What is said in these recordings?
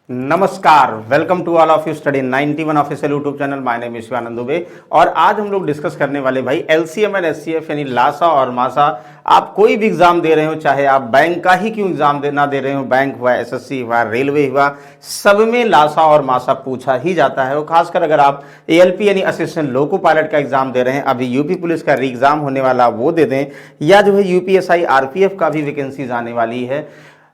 नमस्कार, welcome to all of you study 91 official YouTube channel. My name is Shivanand Dubey और आज हम लोग डिस्कस करने वाले भाई एलसीएम एंड एचसीएफ यानी लासा और मासा। आप कोई भी एग्जाम दे रहे हो, चाहे आप बैंक का ही क्यों एग्जाम ना दे रहे हो, बैंक हुआ, एसएससी हुआ, रेलवे हुआ, सब में लासा और मासा पूछा ही जाता है। और खासकर अगर आप एएलपी यानी असिस्टेंट लोको पायलट का एग्जाम दे रहे हैं, अभी यूपी पुलिस का री एग्जाम होने वाला वो दे दें, या जो है यूपीएसआई आरपीएफ का भी वैकेंसीज आने वाली है,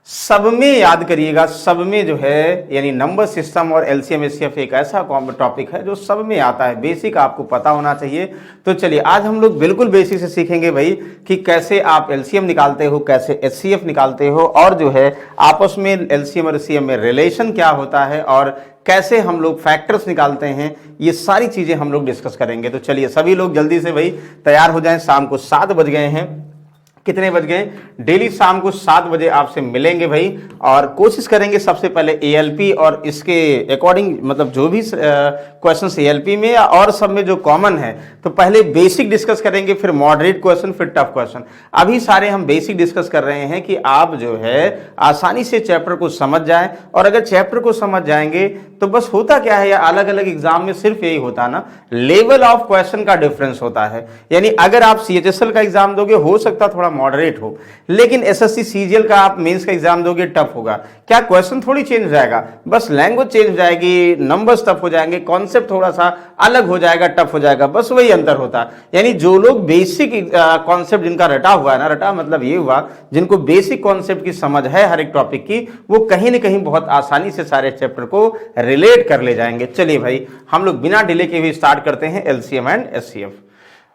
सब में याद करिएगा, सब में जो है यानी नंबर सिस्टम और एलसीएम एचसीएफ एक ऐसा टॉपिक है जो सब में आता है, बेसिक आपको पता होना चाहिए। तो चलिए आज हम लोग बिल्कुल बेसिक से सीखेंगे भाई कि कैसे आप एलसीएम निकालते हो, कैसे एचसीएफ निकालते हो, और जो है आपस में एलसीएम और एचसीएफ में रिलेशन क्या होता है और कैसे हम लोग फैक्टर्स निकालते हैं, ये सारी चीजें हम लोग डिस्कस करेंगे। तो चलिए सभी लोग जल्दी से भाई तैयार हो जाएं। शाम को 7 बज गए हैं, कितने बज गए? डेली शाम को 7 बजे आपसे मिलेंगे भाई, और कोशिश करेंगे सबसे पहले एएलपी और इसके अकॉर्डिंग, मतलब जो भी क्वेश्चंस एएलपी में और सब में जो कॉमन है, तो पहले बेसिक डिस्कस करेंगे, फिर मॉडरेट क्वेश्चन, फिर टफ क्वेश्चन। अभी सारे हम बेसिक डिस्कस कर रहे हैं कि आप जो है आसानी से चैप्टर को समझ जाएं, और अगर चैप्टर को समझ जाएंगे तो बस होता क्या है, या अलग अलग एग्जाम में सिर्फ यही होता है ना, लेवल ऑफ क्वेश्चन का डिफरेंस होता है। यानी अगर आप सीएचएसएल का एग्जाम दोगे हो सकता थोड़ा मॉडरेट हो, लेकिन एसएससी सीजीएल का आप मेंस का एग्जाम दोगे टफ होगा। क्या क्वेश्चन थोड़ी चेंज हो जाएगा, बस लैंग्वेज चेंज हो जाएगी, नंबर्स टफ हो जाएंगे, कॉन्सेप्ट थोड़ा सा अलग हो जाएगा, टफ हो जाएगा, बस वही अंतर होता है। यानी जो लोग बेसिक कॉन्सेप्ट जिनका रटा हुआ है ना, रटा मतलब ये हुआ जिनको बेसिक कॉन्सेप्ट की समझ है हर एक टॉपिक की, वो कहीं ना कहीं बहुत आसानी से सारे चैप्टर को रिलेट कर ले जाएंगे। चलिए भाई हम लोग बिना डिले के भी स्टार्ट करते हैं LCM and HCF.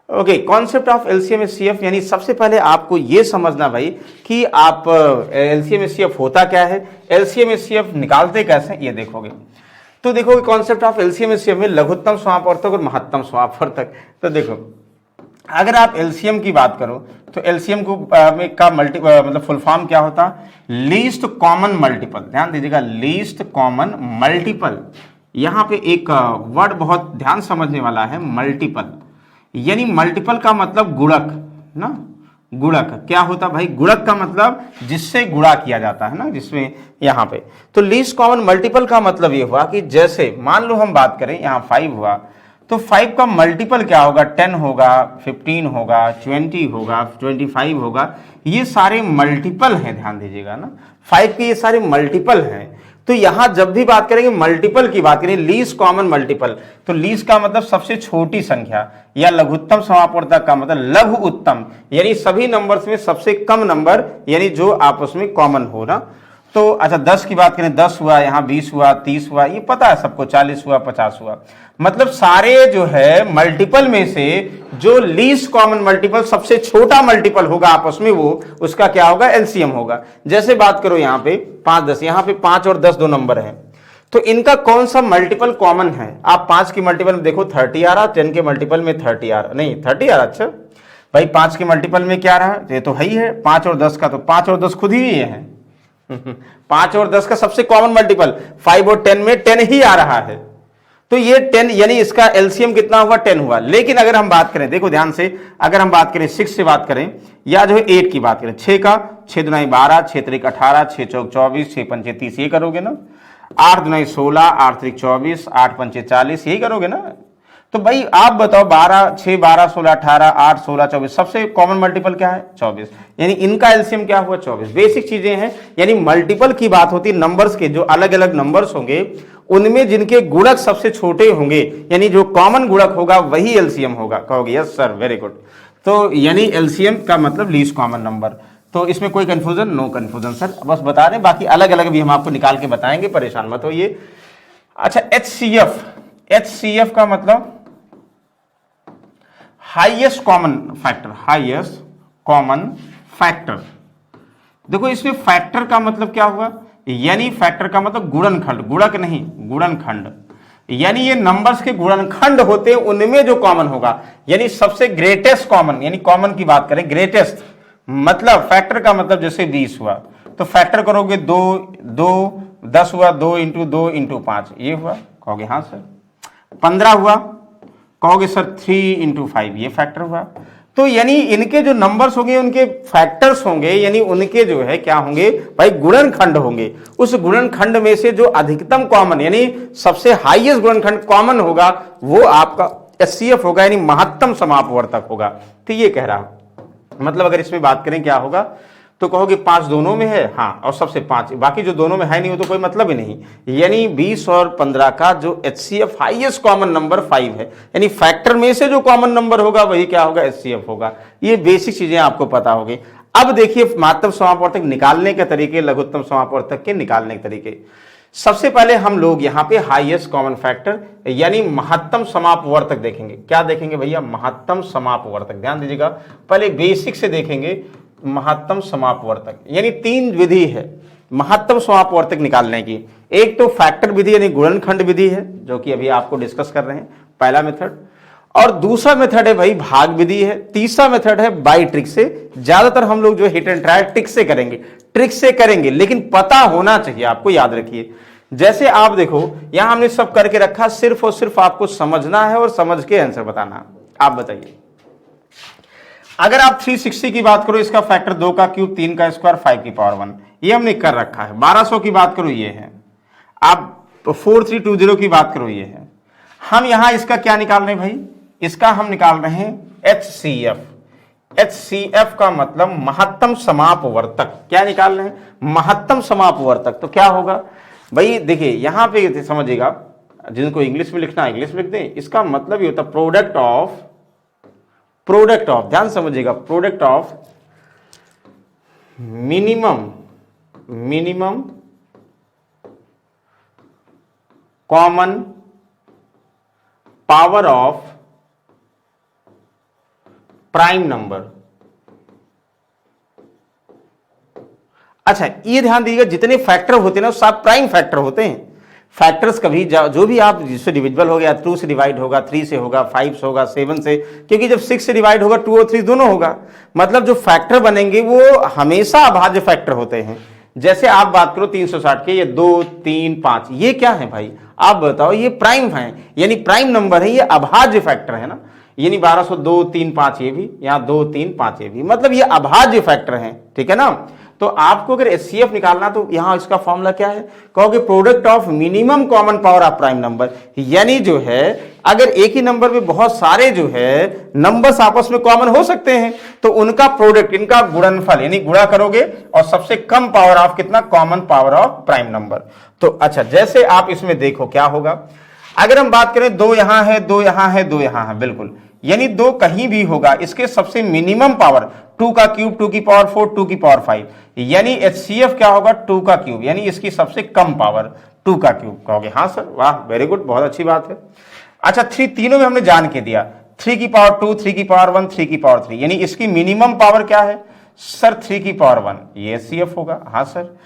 Okay, concept of LCM HCF, यानी सबसे पहले आपको यह समझना भाई कि आप एलसीएम एचसीएफ होता क्या है, एलसीएम एचसीएफ निकालते कैसे, ये देखोगे। तो देखोगे कॉन्सेप्ट ऑफ एलसीएम एचसीएफ में लघुत्तम समापवर्तक और महत्तम समापवर्तक। तो देखो अगर आप एलसीएम की बात करो तो एलसीएम को का मतलब फुल फॉर्म क्या होता, लीस्ट कॉमन मल्टीपल। ध्यान दीजिएगा, लीस्ट कॉमन मल्टीपल। यहां पे एक वर्ड बहुत ध्यान समझने वाला है, मल्टीपल। यानी मल्टीपल का मतलब गुणक ना, गुणक क्या होता भाई, गुणक का मतलब जिससे गुणा किया जाता है ना, जिसमें यहां पे। तो लीस्ट कॉमन मल्टीपल का मतलब ये हुआ कि जैसे मान लो हम बात करें यहां 5 हुआ, तो 5 का मल्टीपल क्या होगा, 10 होगा, 15 होगा, 20 होगा, 25 होगा, ये सारे मल्टीपल हैं। ध्यान दीजिएगा ना, 5 के ये सारे मल्टीपल हैं। तो यहां जब भी बात करेंगे मल्टीपल की बात करें, लीस्ट कॉमन मल्टीपल, तो लीस्ट का मतलब सबसे छोटी संख्या, या लघुत्तम समापवर्तक का मतलब लघु उत्तम, यानी सभी नंबर्स में सबसे कम नंबर, यानी जो आपस में कॉमन हो ना। तो अच्छा 10 की बात करें, 10 हुआ, यहाँ 20 हुआ, 30 हुआ, ये पता है सबको, 40 हुआ, 50 हुआ। मतलब सारे जो है मल्टीपल में से जो लीस्ट कॉमन मल्टीपल, सबसे छोटा मल्टीपल होगा आपस में, वो उसका क्या होगा, एलसीएम होगा। जैसे बात करो यहाँ पे 5 10, यहाँ पे 5 और 10 दो नंबर हैं, तो इनका कौन सा मल्टीपल कॉमन है। आप 5 की मल्टीपल में देखो 30 आ रहा, 10 के मल्टीपल में 30 आ रहा, नहीं 30 आ रहा। अच्छा भाई 5 के मल्टीपल में क्या रहा, ये तो है ही है 5 और 10 का, तो 5 और 10 खुद ही ये है 5 और 10 का सबसे कॉमन मल्टीपल 5 और 10 में 10 ही आ रहा है। तो ये 10 यानी इसका एलसीएम कितना हुआ, 10 हुआ। लेकिन अगर हम बात करें, देखो ध्यान से, अगर हम बात करें 6 से बात करें, या जो है 8 की बात करें, 6 का 6 दुनाई 12, 6 त्रिक 18, 6 चौक 24, 6 पंचे 30, ये करोगे ना। 8 दुनाई 16, 8 त्रिक 24, 8 पंचे 40, यही करोगे ना। तो भाई आप बताओ 12 6 12 16 18 8 16 24, सबसे कॉमन मल्टीपल क्या है, 24। यानी इनका एलसीएम क्या हुआ, 24। बेसिक चीजें हैं। यानी मल्टीपल की बात होती है नंबर्स के, जो अलग अलग नंबर्स होंगे उनमें जिनके गुणक सबसे छोटे होंगे, यानी जो कॉमन गुणक होगा वही एलसीएम होगा। कहोगे यस सर, वेरी गुड। तो यानी एलसीएम का मतलब लीस्ट कॉमन नंबर। तो इसमें कोई कंफ्यूजन, नो कंफ्यूजन सर, बस बता रहे, बाकी अलग अलग भी हम आपको निकाल के बताएंगे, परेशान मत होइए। अच्छा एचसीएफ, एचसीएफ का मतलब highest common factor, highest common factor. देखो इसमें फैक्टर का मतलब क्या हुआ, यानी फैक्टर का मतलब गुणनखंड, गुणक नहीं, गुणनखंड। यानी ये नंबर्स के गुणनखंड होते हैं, उनमें जो कॉमन होगा, यानी सबसे ग्रेटेस्ट कॉमन, यानी कॉमन की बात करें ग्रेटेस्ट, मतलब फैक्टर का मतलब जैसे 20 हुआ तो फैक्टर करोगे 2 2, 10 हुआ 2 इंटू 2 इंटू 5, ये हुआ, कहोगे हाँ सर। 15 हुआ, कहोगे सर 3 इंटू 5, ये फैक्टर हुआ। तो यानी इनके जो नंबर्स होंगे उनके फैक्टर्स होंगे, यानी उनके जो है क्या होंगे भाई, गुणनखंड होंगे। उस गुणनखंड में से जो अधिकतम कॉमन यानी सबसे हाईएस्ट गुणनखंड कॉमन होगा वो आपका एचसीएफ होगा, यानी महत्तम समापवर्तक होगा। तो ये कह रहा, मतलब अगर इसमें बात करें क्या होगा, तो कहोगे 5 दोनों में है, हाँ, और सबसे 5, बाकी जो दोनों में है नहीं वो तो कोई मतलब ही नहीं। यानी 20 और 15 का जो एचसीएफ हाईएस्ट कॉमन नंबर 5 है, यानी फैक्टर में से जो कॉमन नंबर होगा वही क्या होगा, एचसीएफ होगा। ये बेसिक चीजें आपको पता होगी। अब देखिए महत्तम समापवर्तक निकालने के तरीके, लघुत्तम समापवर्तक के निकालने के तरीके। सबसे पहले हम लोग यहाँ पे हाईएस्ट कॉमन फैक्टर यानी महत्तम समापवर्तक देखेंगे। क्या देखेंगे भैया, महत्तम समापवर्तक। ध्यान दीजिएगा, पहले बेसिक से देखेंगे महत्तम समापवर्तक, यानी 3 विधि है महत्तम समापवर्तक निकालने की। एक तो फैक्टर विधि यानी गुणनखंड विधि है, जो कि अभी आपको डिस्कस कर रहे हैं, पहला मेथड। और दूसरा मेथड है भाई भाग विधि है। तीसरा मेथड है बाई ट्रिक से। ज्यादातर हम लोग जो हिट एंड ट्राई ट्रिक से करेंगे, लेकिन पता होना चाहिए आपको, याद रखिए। जैसे आप देखो यहां हमने सब करके रखा, सिर्फ और सिर्फ आपको समझना है और समझ के आंसर बताना। आप बताइए, अगर आप 360 की बात करो, इसका फैक्टर 2 का क्यूब, 3 का स्क्वायर, 5 की पावर 1, ये हमने कर रखा है। 1200 की बात करो ये है। आप 4320 की बात करो ये है। हम यहां इसका क्या निकाल रहे हैं भाई, इसका हम निकाल रहे हैं एचसीएफ। एचसीएफ का मतलब महत्तम समापवर्तक। क्या निकाल रहे हैं, महत्तम समापवर्तक। तो क्या होगा भाई, देखिए यहां पे समझिएगा, जिनको इंग्लिश में लिखना है इंग्लिश में लिख दें। इसका मतलब ये होता है प्रोडक्ट ऑफ, ध्यान समझिएगा, product of minimum common power of prime number. अच्छा, ये ध्यान दीजिएगा, जितने फैक्टर होते हैं ना सब प्राइम फैक्टर होते हैं। फैक्टर्स कभी जो भी आप जिससे डिविजिबल हो गया, 2 से डिवाइड होगा, 3 से होगा, 5 से होगा, 7 से, क्योंकि जब 6 से डिवाइड होगा 2 और 3 दोनों होगा। मतलब जो फैक्टर बनेंगे वो हमेशा अभाज्य फैक्टर होते हैं। जैसे आप बात करो 360 के, ये 2, 3, 5, ये क्या है भाई, आप बताओ, ये प्राइम है, यानी प्राइम नंबर है, ये अभाज्य फैक्टर है ना। यानी 1200, 2, 3, 5 ये भी, यहाँ 2, 3, 5 ये भी, मतलब ये अभाज्य फैक्टर है, ठीक है ना। तो आपको अगर एचसीएफ निकालना तो यहां इसका फॉर्मूला क्या है, कहोगे product of minimum common power of prime number. यानी जो है अगर एक ही नंबर में बहुत सारे जो है नंबर्स आपस में कॉमन हो सकते हैं, तो उनका प्रोडक्ट, इनका गुणनफल यानी गुणा करोगे और सबसे कम पावर ऑफ कितना, common power of prime number. तो अच्छा, जैसे आप इसमें देखो क्या होगा, अगर हम बात करें 2 यहां है, 2 यहां है, 2 यहां है, बिल्कुल, यानी 2 कहीं भी होगा, इसके सबसे मिनिमम पावर 2 का क्यूब, 2 की पावर 4, 2 की पावर 5, यानी एचसीएफ क्या होगा, 2 का क्यूब, यानी इसकी सबसे कम पावर 2 का क्यूब। कहोगे हाँ सर, वाह, वेरी गुड, बहुत अच्छी बात है। अच्छा, 3 तीनों में हमने जान के दिया, 3 की पावर 2, 3 की पावर 1, 3 की पावर 3, यानी इसकी मिनिमम पावर क्या है सर, 3 की पावर 1, ये एचसीएफ होगा। हाँ सर,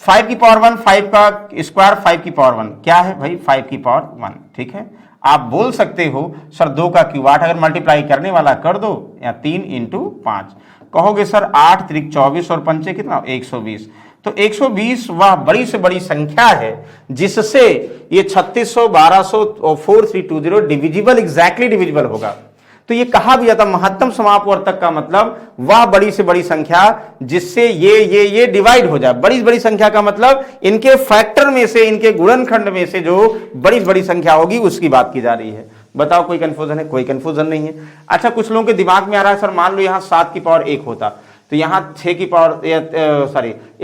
5 की पावर 1, 5 का स्क्वायर, 5 की पावर 1 क्या है भाई, 5 की पावर 1, ठीक है। आप बोल सकते हो सर 2 का क्यूब, 8 अगर मल्टीप्लाई करने वाला कर दो, या 3 × 5, कहोगे सर 8 × 24 और 5 कितना, 120। तो 120 वह बड़ी से बड़ी संख्या है जिससे ये 3600, 1200 और 4320 डिविजिबल, एग्जैक्टली डिविजिबल होगा। तो ये कहा भी जाता महत्तम समापवर्तक का मतलब वह बड़ी से बड़ी संख्या जिससे ये डिवाइड हो जाए। बड़ी से बड़ी संख्या का मतलब इनके फैक्टर में से, इनके गुणनखंड में से जो बड़ी से बड़ी संख्या होगी उसकी बात की जा रही है। बताओ कोई कंफ्यूजन है, कोई कंफ्यूजन नहीं है। अच्छा, कुछ लोगों के दिमाग में आ रहा है सर, मान लो यहाँ 7 की पावर 1 होता तो यहाँ 6 की पावर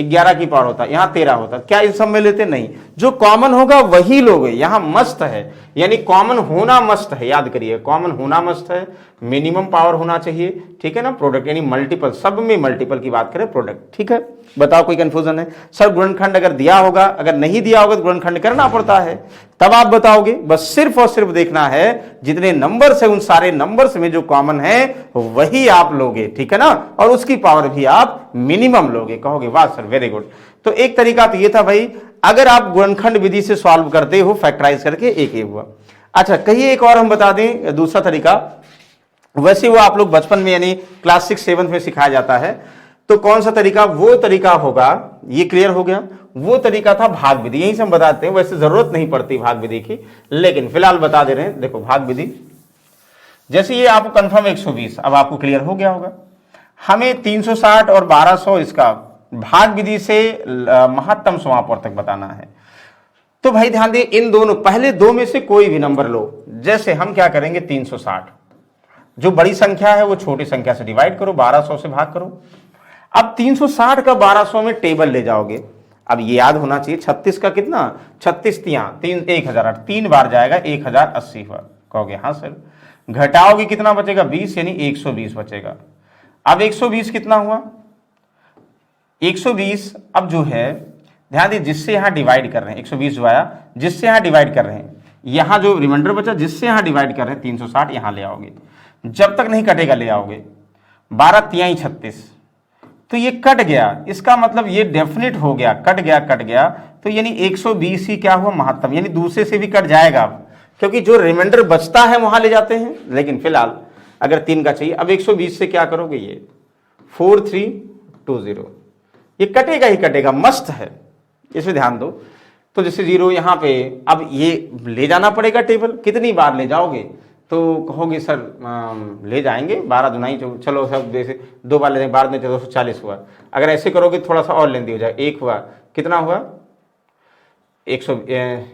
11 की पावर होता, यहाँ 13 होता, क्या इन सब में लेते, नहीं, जो कॉमन होगा वही लोगे। यहाँ मस्त है, यानी कॉमन होना मस्त है, याद करिए, कॉमन होना मस्त है, मिनिमम पावर होना चाहिए, ठीक है ना। प्रोडक्ट यानी मल्टीपल, सब में मल्टीपल की बात करें, प्रोडक्ट, ठीक है। बताओ कोई कंफ्यूजन है सर, गुणनखंड अगर दिया होगा, अगर नहीं दिया होगा तो गुणनखंड करना पड़ता है, तब आप बताओगे। बस सिर्फ और सिर्फ देखना है जितने नंबर्स है उन सारे नंबर्स में जो कॉमन है वही आप लोगे, ठीक है ना, और उसकी पावर भी आप मिनिमम लोगे। कहोगे वाह सर, वेरी गुड। तो एक तरीका तो ये था भाई, अगर आप गुणनखंड विधि से सॉल्व करते हो फैक्टराइज करके, एक ये हुआ। अच्छा, कहिए एक और हम बता दें दूसरा तरीका, वैसे वो आप लोग बचपन में यानी क्लास 6, 7 में सिखाया जाता है। तो कौन सा तरीका, वो तरीका होगा, ये क्लियर हो गया, वो तरीका था भाग विधि। यही से हम बताते हैं, वैसे जरूरत नहीं पड़ती भाग विधि की, लेकिन फिलहाल बता दे रहे हैं। देखो भाग विधि, जैसे ये आपको कंफर्म 120, अब आपको क्लियर हो गया होगा। हमें 360 और 1200 इसका भाग विधि से महत्तम समापवर्तक बताना है। तो भाई ध्यान दिए, इन दोनों पहले दो में से कोई भी नंबर लो। जैसे हम क्या करेंगे, 360 जो बड़ी संख्या है वो छोटी संख्या से डिवाइड करो, 1200 से भाग करो। अब 360 का 1200 में टेबल ले जाओगे। अब ये याद होना चाहिए, 36 का कितना, 36 3 1008, 3 बार जाएगा, 1080 हुआ। कहोगे हाँ सर। घटाओगे कितना बचेगा, 20, यानी 120 बचेगा। अब 120 कितना हुआ, 120 अब जो है ध्यान दीजिए, जिससे यहां डिवाइड कर रहे हैं 120 जो आया, जिससे यहां डिवाइड कर रहे हैं, यहां जो रिमाइंडर बचा जिससे यहां डिवाइड कर रहे हैं 360 यहां ले आओगे, जब तक नहीं कटेगा ले आओगे। 12 3 36, तो ये कट गया, इसका मतलब ये डेफिनेट हो गया, कट गया, तो यानी 120 ही क्या हुआ, महत्तम, यानी दूसरे से भी कट जाएगा अब, क्योंकि जो रिमाइंडर बचता है वहां ले जाते हैं। लेकिन फिलहाल अगर 3 का चाहिए, अब 120 से क्या करोगे, ये 4320, ये कटेगा ही कटेगा, मस्त है, इसमें ध्यान दो। तो जैसे 0 यहां पे, अब ये ले जाना पड़ेगा टेबल, कितनी बार ले जाओगे, तो कहोगे सर ले जाएंगे 12 दुनाई, चलो सब जैसे 2 बार ले जाएंगे, 12 में 240 हुआ। अगर ऐसे करोगे थोड़ा सा और लेंदी हो जाए, 1 हुआ, कितना हुआ, 100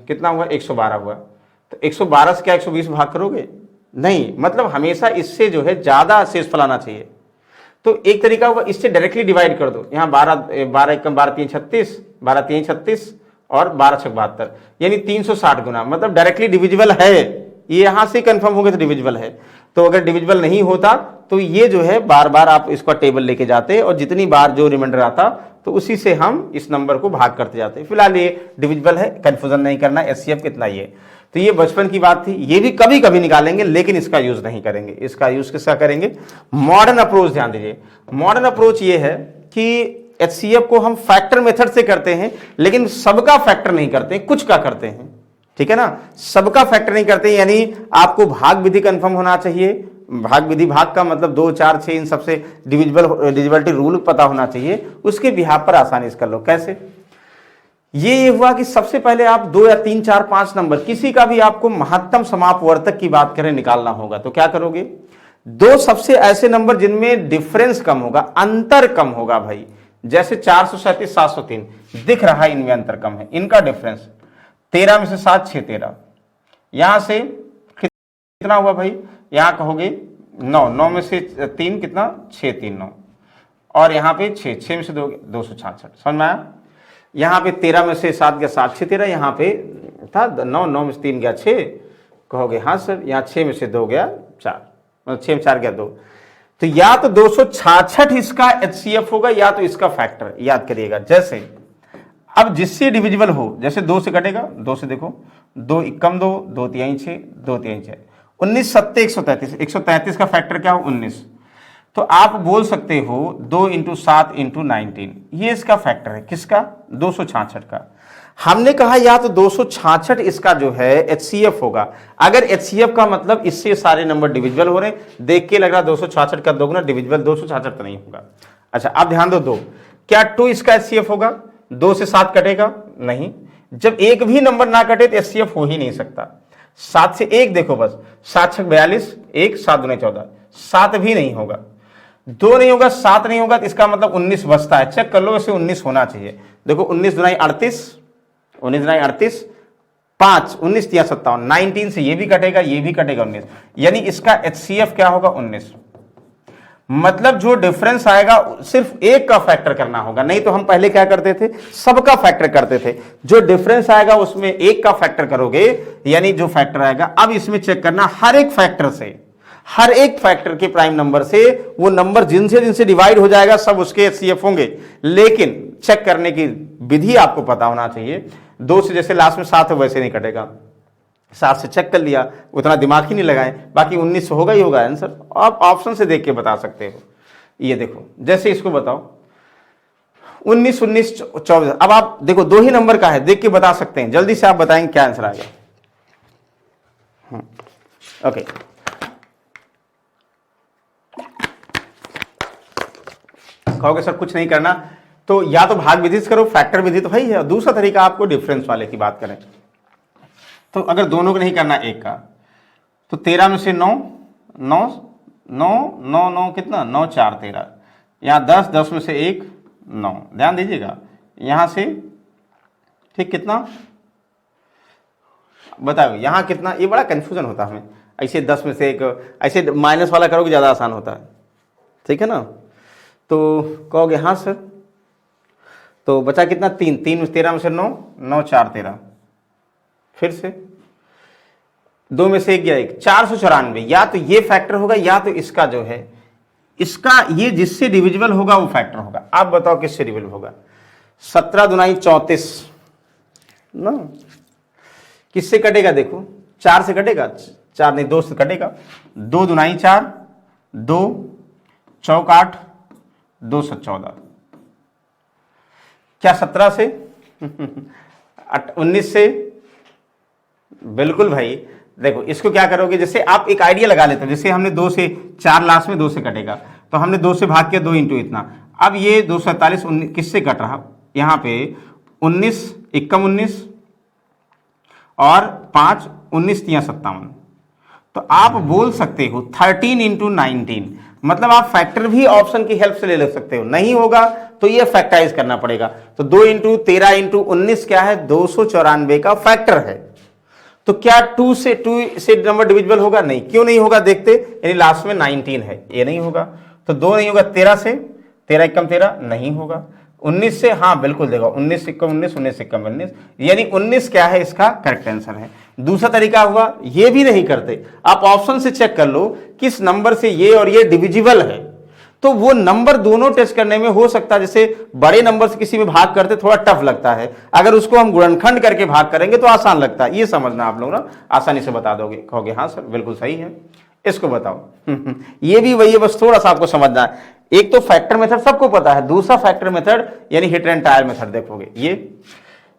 कितना हुआ, 112 हुआ। तो 112 से क्या 120 भाग करोगे, नहीं, मतलब हमेशा इससे जो है ज्यादा शेषफल आना चाहिए। तो एक तरीका हुआ, इससे डायरेक्टली डिवाइड कर दो। यहाँ 12 3 36, 12 3 36 और 12 6 72, यानी 360 गुना, मतलब डायरेक्टली डिविजिबल है। ये यहां से कंफर्म हो गया तो डिविजिबल है। तो अगर डिविजिबल नहीं होता तो ये जो है बार बार आप इसका टेबल लेके जाते और जितनी बार जो रिमाइंडर आता तो उसी से हम इस नंबर को भाग करते जाते। फिलहाल ये डिविजिबल है, कंफ्यूजन नहीं करना, एचसीएफ कितना ये। तो ये बचपन की बात थी, ये भी कभी कभी निकालेंगे, लेकिन इसका यूज नहीं करेंगे। इसका यूज किसका करेंगे, मॉडर्न अप्रोच। ध्यान दीजिए, मॉडर्न अप्रोच ये है कि एचसीएफ को हम फैक्टर मेथड से करते हैं, लेकिन सबका फैक्टर नहीं करते, कुछ का करते हैं, ठीक है ना, सबका फैक्टर नहीं करते। यानी आपको भाग विधि कंफर्म होना चाहिए, भाग विधि, भाग का मतलब 2 4 6 इन सबसे डिविजिबिलिटी रूल पता होना चाहिए, उसके बिहाफ पर आसानी से कर लो। कैसे, ये हुआ कि सबसे पहले आप 2 या 3 4 5 नंबर किसी का भी आपको महत्तम समापवर्तक की बात करें निकालना होगा, तो क्या करोगे, 2 सबसे ऐसे नंबर जिनमें डिफरेंस कम होगा, अंतर कम होगा भाई। जैसे 437 703 दिख रहा है इनमें अंतर कम है, इनका डिफरेंस 13 में से 7 6 13, यहां से कितना हुआ भाई, यहां कहोगे 9, 9 में से 3 कितना, 6 3 9, और यहां पे 6 6 में से 2 266, समझ में आया। यहां पे 13 में से 7 गया 7 6 13, यहां पे था 9, 9 में से 3 गया 6, कहोगे हाँ सर, यहां 6 में से 2 गया 4, मतलब 6 में 4 गया 2। तो या तो 266 इसका एचसीएफ होगा या तो इसका फैक्टर, याद करिएगा। जैसे अब जिससे डिविजिबल हो, जैसे 2 से कटेगा, 2 से देखो, 2 कम 2 2 3 6 2 3 6, 19 7 133, 133 का फैक्टर क्या हो, 19। तो आप बोल सकते हो 2 × 7 × 19, ये इसका फैक्टर है, किसका, 266 का। हमने कहा या तो 266 इसका जो है एचसीएफ होगा। अगर एचसीएफ का मतलब इससे सारे नंबर डिविजिबल हो रहे हैं, देख के लग रहा 266 का दोगुना डिविजिबल, 266 तो नहीं होगा। अच्छा अब ध्यान दो, 2 क्या 2 इसका एचसीएफ होगा, 2 से 7 कटेगा, नहीं। जब एक भी नंबर ना कटे तो एचसीएफ हो ही नहीं सकता। 7 से 1 देखो बस, 7 6 42, 1 7 दूनी 14, 7 भी नहीं होगा, 2 नहीं होगा, 7 नहीं होगा, तो इसका मतलब 19 बचता है। चेक कर लो, इसे 19 होना चाहिए। देखो 19 दूनी 38, 19 दूनी 38, 5 19 3 57, 19 से ये भी कटेगा, ये भी कटेगा 19, यानी इसका एचसीएफ क्या होगा, 19। मतलब जो डिफरेंस आएगा सिर्फ एक का फैक्टर करना होगा, नहीं तो हम पहले क्या करते थे, सबका फैक्टर करते थे। जो डिफरेंस आएगा उसमें एक का फैक्टर करोगे, यानी जो फैक्टर आएगा। अब इसमें चेक करना, हर एक फैक्टर से, हर एक फैक्टर के प्राइम नंबर से वो नंबर जिनसे जिनसे डिवाइड हो जाएगा सब उसके एचसीएफ होंगे। लेकिन चेक करने की विधि आपको पता होना चाहिए। 2 से जैसे लास्ट में 7 है वैसे नहीं कटेगा, 7 से चेक कर लिया, उतना दिमाग ही नहीं लगाए, बाकी 19 होगा ही होगा आंसर। आप ऑप्शन से देख के बता सकते हो। ये देखो, जैसे इसको बताओ 19 19 24, अब आप देखो 2 ही नंबर का है, देख के बता सकते हैं, जल्दी से आप बताएंगे क्या आंसर आएगा। ओके, कहोगे सर कुछ नहीं करना, तो या तो भाग विधि से करो, फैक्टर विधि तो है ही है, दूसरा तरीका आपको डिफरेंस वाले की बात करें तो अगर दोनों को नहीं करना एक का, तो 13 में से 9 9 9 9 9 कितना 9 4 13, यहाँ 10 10 में से 1 9, ध्यान दीजिएगा यहाँ से, ठीक कितना बताओ यहाँ कितना, ये बड़ा कंफ्यूजन होता है हमें, ऐसे 10 में से 1, ऐसे माइनस वाला करोगे ज़्यादा आसान होता है, ठीक है ना। तो कहोगे हाँ सर, तो बचा कितना 3 3 में 13 में से 9 9 4 13, फिर से 2 में से 1 गया 1, 494, या तो ये फैक्टर होगा या तो इसका जो है, इसका ये जिससे डिविजिबल होगा वो फैक्टर होगा। आप बताओ किससे डिविजिबल होगा। 17 दुनाई 34 ना, किससे कटेगा देखो, 4 से कटेगा, 4 नहीं 2 से कटेगा, 2 दुनाई 4, 2 चौक 8, 2 से 14, क्या 17 से 19 से, बिल्कुल भाई। देखो इसको क्या करोगे, जैसे आप एक आइडिया लगा लेते हो, जैसे हमने 2 से 4 लास्ट में 2 से कटेगा, तो हमने 2 से भाग किया 2 इंटू इतना, अब ये 247 किससे कट रहा, यहाँ पे 19 एकम 19 और 5 19 तिया 57, तो आप बोल सकते हो 13 इंटू 19, मतलब आप फैक्टर भी ऑप्शन की हेल्प से ले सकते हो, नहीं होगा तो ये फैक्टराइज करना पड़ेगा। तो 2 इंटू 13 इंटू 19 क्या है, 294 का फैक्टर है। तो क्या 2 से नंबर डिविजिबल होगा, नहीं, क्यों नहीं होगा देखते, यानी लास्ट में 19 है, ये नहीं होगा, तो 2 नहीं होगा, 13 से 13 एकम 13 नहीं होगा, 19 से हाँ बिल्कुल देखो 19 एकम 19 19 एकम 19, यानी 19 क्या है इसका करेक्ट आंसर है। दूसरा तरीका हुआ, ये भी नहीं करते, आप ऑप्शन से चेक कर लो किस नंबर से ये और ये डिविजिबल है, तो वो नंबर दोनों टेस्ट करने में हो सकता है, जैसे बड़े नंबर से किसी में भाग करते थोड़ा टफ लगता है, अगर उसको हम गुणनखंड करके भाग करेंगे तो आसान लगता है, ये समझना आप लोग ना, आसानी से बता दोगे, कहोगे हाँ सर बिल्कुल सही है। इसको बताओ ये भी वही है, बस थोड़ा सा आपको समझना है। एक तो फैक्टर मेथड सबको पता है, दूसरा फैक्टर मेथड यानी हिट एंड टायर मेथड देखोगे, ये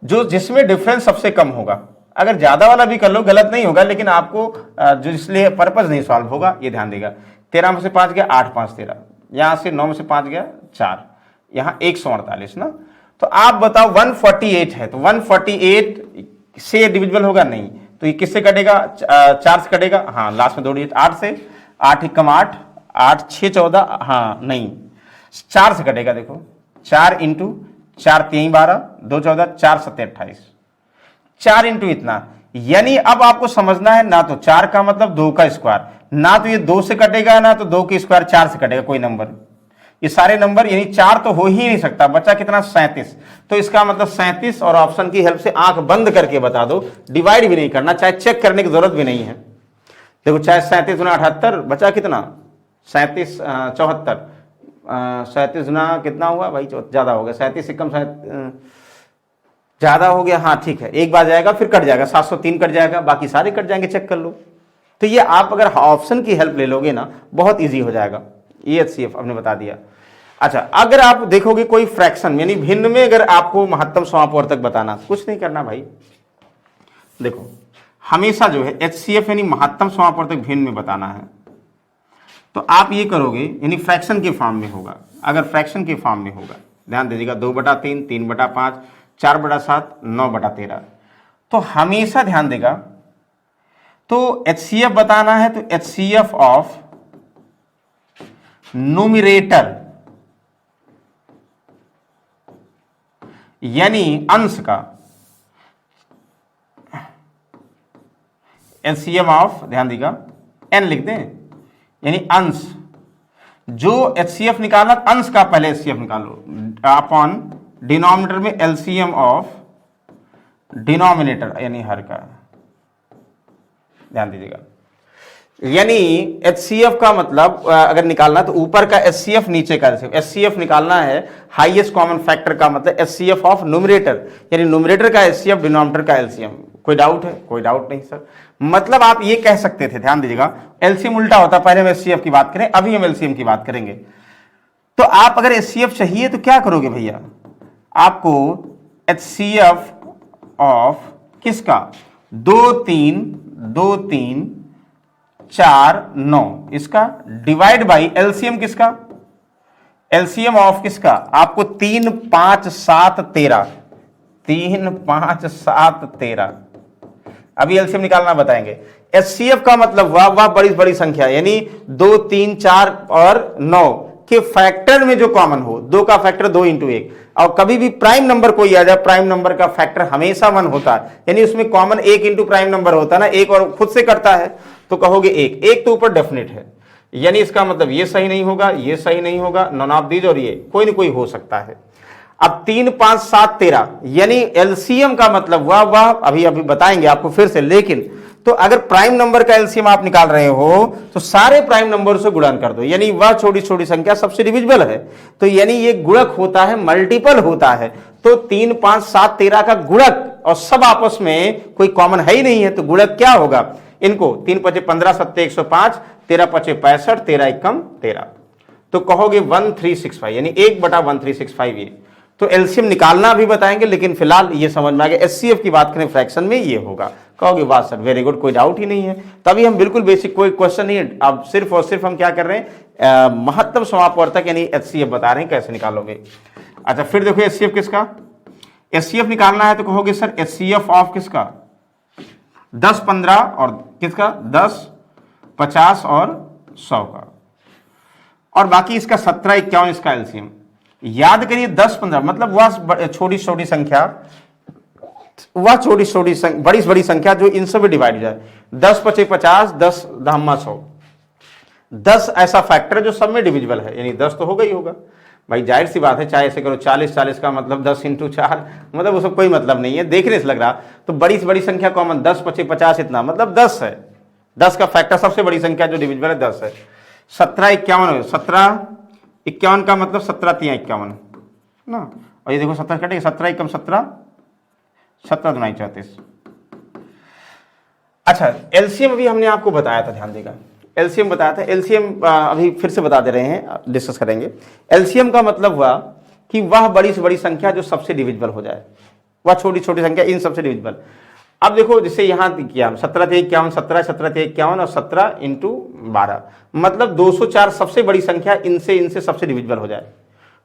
जो जिसमें डिफरेंस सबसे कम होगा, अगर ज्यादा वाला भी कर लो गलत नहीं होगा, लेकिन आपको जो इसलिए पर्पज नहीं सॉल्व होगा, ये ध्यान देगा। 13 में से 5 गया 8 5 13, यहां से 9 में से 5 गया 4, यहां 148 ना, तो आप बताओ 148 है, तो 148 से डिविजिबल होगा नहीं, तो ये किससे कटेगा, 4 से कटेगा, हाँ लास्ट में 2 डिजिट 8 से, 8 एकम 8 8 6 14, हाँ नहीं 4 से कटेगा, देखो 4 इंटू 4 3 12 2 14 4 7 28, 4 इंटू इतना, यानी अब आपको समझना है ना, तो 4 का मतलब 2 का स्क्वायर, ना तो ये 2 से कटेगा ना तो 2 की स्क्वायर 4 से कटेगा कोई नंबर, ये सारे नंबर यानी 4 तो हो ही नहीं सकता, बचा कितना 37, तो इसका मतलब 37, और ऑप्शन की हेल्प से आंख बंद करके बता दो, डिवाइड भी नहीं करना, चाहे चेक करने की जरूरत भी नहीं है। देखो चाहे 37 गुना 78 बचा कितना 37 74, 37 गुना कितना हुआ भाई, ज्यादा हो गया 37 से कम, ज्यादा हो गया, हाँ ठीक है, एक बार जाएगा फिर कट जाएगा, 703 कट जाएगा, बाकी सारे कट जाएंगे, चेक कर लो। तो ये आप अगर ऑप्शन की हेल्प ले लोगे ना बहुत इजी हो जाएगा, ये HCF हमने बता दिया। अच्छा अगर आप देखोगे कोई फ्रैक्शन यानी भिन्न में अगर आपको महत्तम समापवर्तक बताना, कुछ नहीं करना भाई, देखो हमेशा जो है HCF यानी महत्तम समापवर्तक भिन्न में बताना है, तो आप ये करोगे, यानी फ्रैक्शन के फॉर्म में होगा, अगर फ्रैक्शन के फॉर्म में होगा, ध्यान दीजिएगा 2/3 3/5 4/7 9/13, तो हमेशा ध्यान देगा, तो HCF बताना है तो HCF ऑफ न्यूमरेटर यानी अंश का, HCF ऑफ ध्यान देगा n लिख दें, यानी अंश, जो HCF निकालना अंश का पहले HCF निकालो, अपॉन डिनोमिनेटर में LCM ऑफ डिनोमिनेटर यानी हर का, ध्यान दीजिएगा, यानी HCF का मतलब अगर निकालना तो ऊपर का HCF नीचे का HCF निकालना है, हाईएस्ट कॉमन फैक्टर का मतलब HCF ऑफ न्यूमरेटर, यानी न्यूमरेटर का HCF डिनोमिनेटर का LCM। कोई डाउट है? कोई डाउट नहीं सर, मतलब आप ये कह सकते थे, ध्यान दीजिएगा LCM उल्टा होता, पहले हम HCF की बात करें, अभी हम LCM की बात करेंगे। तो आप अगर HCF चाहिए तो क्या करोगे भैया, आपको HCF ऑफ किसका 2 3 2 3 4 9 इसका डिवाइड बाई LCM किसका, LCM ऑफ किसका, आपको 3 5 7 13 3 5 7 13 अभी एलसीएम निकालना बताएंगे। एचसीएफ का मतलब वह बड़ी बड़ी संख्या यानी 2, 3, 4 और 9 के फैक्टर में जो कॉमन हो, 2 का फैक्टर 2 × 1। और कभी भी प्राइम नंबर कोई आ जाए, प्राइम नंबर का फैक्टर हमेशा 1 होता है, यानी उसमें कॉमन 1 × प्राइम नंबर होता है ना, एक और खुद से करता है तो कहोगे 1, 1 तो ऊपर डेफिनेट है, यानी इसका मतलब ये सही नहीं होगा, ये सही नहीं होगा, नॉन ऑफ दीज, और ये कोई ना कोई हो सकता है। अब 3, 5, 7, 13 यानी एलसीएम का मतलब वह अभी बताएंगे आपको फिर से, लेकिन तो अगर प्राइम नंबर का एलसीएम आप निकाल रहे हो तो सारे प्राइम नंबर से गुणन कर दो, यानी वह छोटी छोटी संख्या सबसे डिविजिबल है, तो यानी ये गुणक होता है, मल्टीपल होता है। तो 3, 5, 7, 13 का गुणक और सब आपस में कोई कॉमन है ही नहीं है, तो गुणक क्या होगा? इनको 3 × 5 = 15, 7 × 105, 13 × 5 = 65, 13 × 1 = 13, तो कहोगे 1365, यानी 1/1365 ये। तो एलसीएम निकालना भी बताएंगे, लेकिन फिलहाल ये समझ में आ गया, एचसीएफ की बात करें फ्रैक्शन में ये होगा। कहोगे वाह सर वेरी गुड, कोई डाउट ही नहीं है। तभी हम बिल्कुल बेसिक, कोई क्वेश्चन नहीं है, अब सिर्फ और सिर्फ हम क्या कर रहे हैं, महत्तम समापवर्तक यानी एचसीएफ बता रहे हैं कैसे निकालोगे। अच्छा फिर देखो एचसीएफ किसका, एचसीएफ निकालना है तो कहोगे सर एचसीएफ ऑफ किसका, 10, 15 और किसका 10, 50 और 100 का, और बाकी इसका 17, 51 इसका एलसीएम। याद करिए 10, 15 मतलब वह छोटी छोटी संख्या, वह छोटी छोटी बड़ी बड़ी संख्या जो इन सब में डिवाइड जाए। 10, 25, 50, 10, 100, 10 ऐसा फैक्टर जो सब में डिविजिबल है, यानी 10 तो होगा ही होगा भाई, जाहिर सी बात है, चाहे ऐसे करो 40, 40 का मतलब 10 × 4, मतलब उसका कोई मतलब नहीं है, देखने से लग रहा। तो बड़ी से बड़ी संख्या कॉमन 10, 25, 50 इतना मतलब 10 है, 10 का फैक्टर सबसे बड़ी संख्या जो डिविजिबल है 10 है। 17, 51, 17, 51 का मतलब 17, 3, 51 ना, और ये देखो 17 कटेगा, 17, 1, 17, 17, 2, 34। अच्छा एलसीएम अभी हमने आपको बताया था, ध्यान देगा, एलसीएम बताया था। एलसीएम अभी फिर से बता दे रहे हैं, डिस्कस करेंगे। एलसीएम का मतलब हुआ कि वह बड़ी से बड़ी संख्या जो सबसे डिविजिबल हो जाए, वह छोटी छोटी संख्या इन सबसे डिविजिबल। अब देखो जैसे यहां किया हम 17, 3, 51, 17, 17, 3, 51 और 17 × 12 मतलब 204 सबसे बड़ी संख्या इनसे सबसे डिविजिबल हो जाए।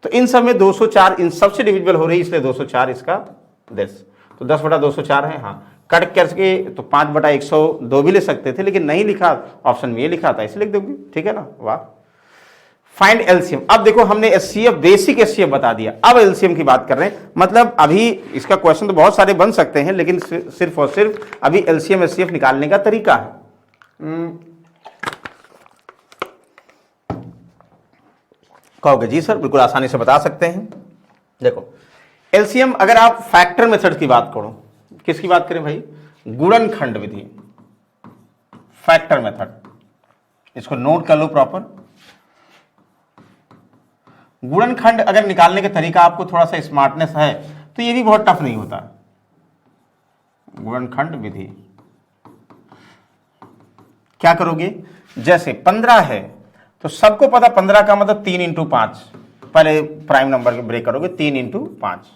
तो इन सब में 204 इन सबसे डिविजिबल हो रही, इसलिए 204 इसका 10, तो 10/204 है। हाँ कट करके तो 5/102 भी ले सकते थे, लेकिन नहीं लिखा, ऑप्शन में ये लिखा था, इसे लिख दोगे, ठीक है ना। वाह। Find LCM. अब देखो हमने एचसीएफ, बेसिक एचसीएफ बता दिया, अब एलसीएम की बात कर रहे हैं। मतलब अभी इसका क्वेश्चन तो बहुत सारे बन सकते हैं, लेकिन सिर्फ और सिर्फ अभी एलसीएम एचसीएफ निकालने का तरीका है। कहोगे जी सर बिल्कुल आसानी से बता सकते हैं। देखो एलसीएम अगर आप फैक्टर मेथड की बात करो, किसकी बात करें भाई, गुणनखंड विधि, फैक्टर मेथड, इसको नोट कर लो प्रॉपर। गुणनखंड अगर निकालने का तरीका आपको थोड़ा सा स्मार्टनेस है तो ये भी बहुत टफ नहीं होता। गुणनखंड विधि क्या करोगे, जैसे 15 है तो सबको पता 15 का मतलब 3 × 5, पहले प्राइम नंबर के ब्रेक करोगे, 3 × 5।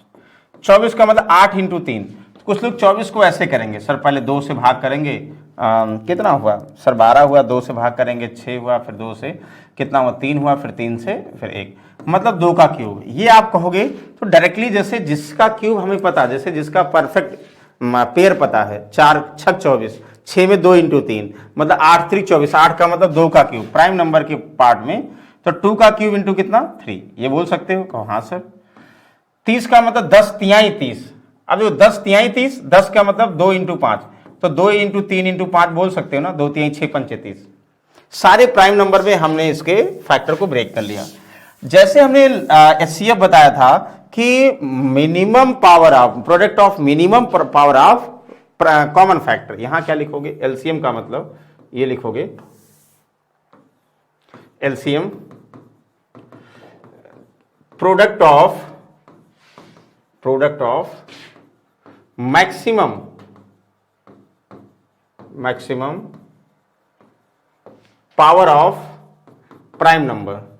24 का मतलब 8 × 3, कुछ लोग 24 को ऐसे करेंगे सर, पहले 2 से भाग करेंगे, कितना हुआ सर 12 हुआ, 2 से भाग करेंगे 6 हुआ, फिर 2 से कितना हुआ 3 हुआ, फिर 3 से फिर 1, मतलब 2 का क्यूब। ये आप कहोगे तो डायरेक्टली जैसे जिसका क्यूब हमें पता, जैसे जिसका परफेक्ट पेयर पता है, 4 × 6 = 24, 6 में 2 × 3 मतलब 8 × 3 = 24, 8 का मतलब 2 का क्यूब प्राइम नंबर के पार्ट में, तो 2 का क्यूब इंटू कितना 3, ये बोल सकते हो। कहो हाँ सर। 30 का मतलब 10 तिहाई 30, अब जो 10 तिहाई 30, 10 का मतलब 2 × 5, तो 2 × 3 × 5 बोल सकते हो ना, 2 तिहाई 6 × 5 = 30। सारे प्राइम नंबर में हमने इसके फैक्टर को ब्रेक कर लिया। जैसे हमने एचसीएफ बताया था कि minimum power of product of minimum power of common factor, यहां क्या लिखोगे, एलसीएम का मतलब ये लिखोगे, LCM product of maximum power of prime number.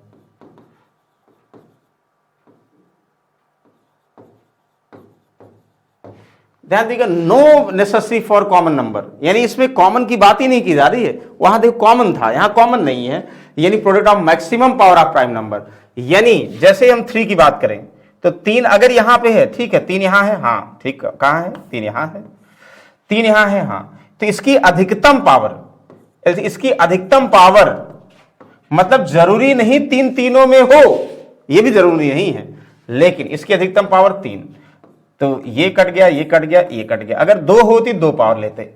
ध्यान दीजिएगा, no necessary for common number, यानी इसमें कॉमन की बात ही नहीं की जा रही है। वहां देखो कॉमन था, यहां कॉमन नहीं है, यानी product of maximum power of prime number. यानी जैसे हम 3 की बात करें तो 3 अगर यहां पे है, ठीक है, 3 यहां है, हाँ ठीक, कहां है 3 यहां है, 3 यहां है, हाँ, तो इसकी अधिकतम पावर, इसकी अधिकतम पावर मतलब जरूरी नहीं तीन तीनों में हो, यह भी जरूरी नहीं है, लेकिन इसकी अधिकतम पावर 3। तो ये कट गया, ये कट गया, ये कट गया। अगर 2 होती 2 पावर लेते।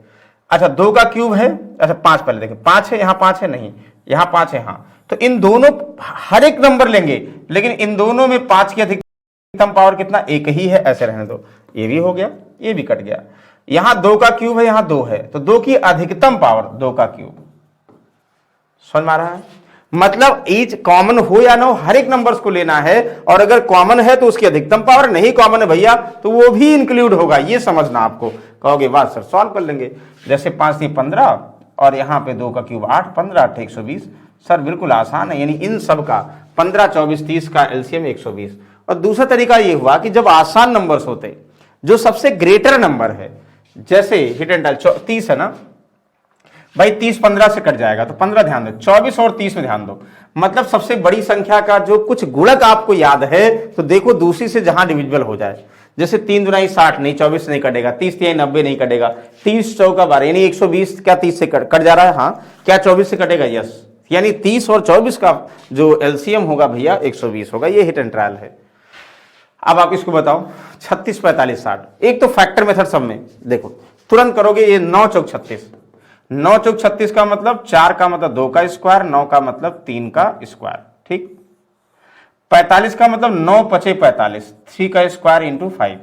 अच्छा 2 का क्यूब है, अच्छा 5 पहले देखें, 5 है, यहां 5 है नहीं, यहां 5 है, हां। तो इन दोनों हर एक नंबर लेंगे, लेकिन इन दोनों में 5 की अधिकतम पावर कितना, 1 ही है, ऐसे रहने दो। ये भी हो गया, ये भी कट गया। यहां 2 का क्यूब है, यहां 2 है, तो 2 की अधिकतम पावर 2 का क्यूब। समझ में आ रहा है? मतलब ईच कॉमन हो या ना हो, हर एक नंबर्स को लेना है, और अगर कॉमन है तो उसकी अधिकतम पावर, नहीं कॉमन है भैया तो वो भी इंक्लूड होगा, ये समझना आपको। कहोगे वाह सर सॉल्व कर लेंगे, जैसे 5 3 15 और यहां पे 2 का क्यूब 8, 15 8 120। सर बिल्कुल आसान है, यानी इन सब का 15 24 30 का एलसीएम 120। और दूसरा तरीका ये हुआ कि जब आसान नंबर्स होते, जो सबसे ग्रेटर नंबर है, जैसे हिट एंड टच 30 है ना भाई, 30 15 से कट जाएगा, तो 15 ध्यान दो, 24 और 30 में ध्यान दो। मतलब सबसे बड़ी संख्या का जो कुछ गुणक आपको याद है, तो देखो दूसरी से जहां डिविजिबल हो जाए, जैसे 3 दूनी 60 नहीं, 24 से नहीं कटेगा, 30 3 90 नहीं कटेगा, 30 चौका 12 यानी 120 क्या 30 से कट जा रहा है, हाँ क्या 24 से कटेगा, यस, यानी 30 और 24 का जो एलसीएम होगा भैया 120 होगा। ये हिट एंड ट्रायल है। अब आप इसको बताओ 36 45 60, एक तो फैक्टर मेथड सब में देखो तुरंत करोगे, ये 9 चौक 36, 9 चौक 36 का मतलब 4 का मतलब 2 का स्क्वायर, 9 का मतलब 3 का स्क्वायर, ठीक। 45 का मतलब 9 पचे 45, 3 का स्क्वायर इंटू 5।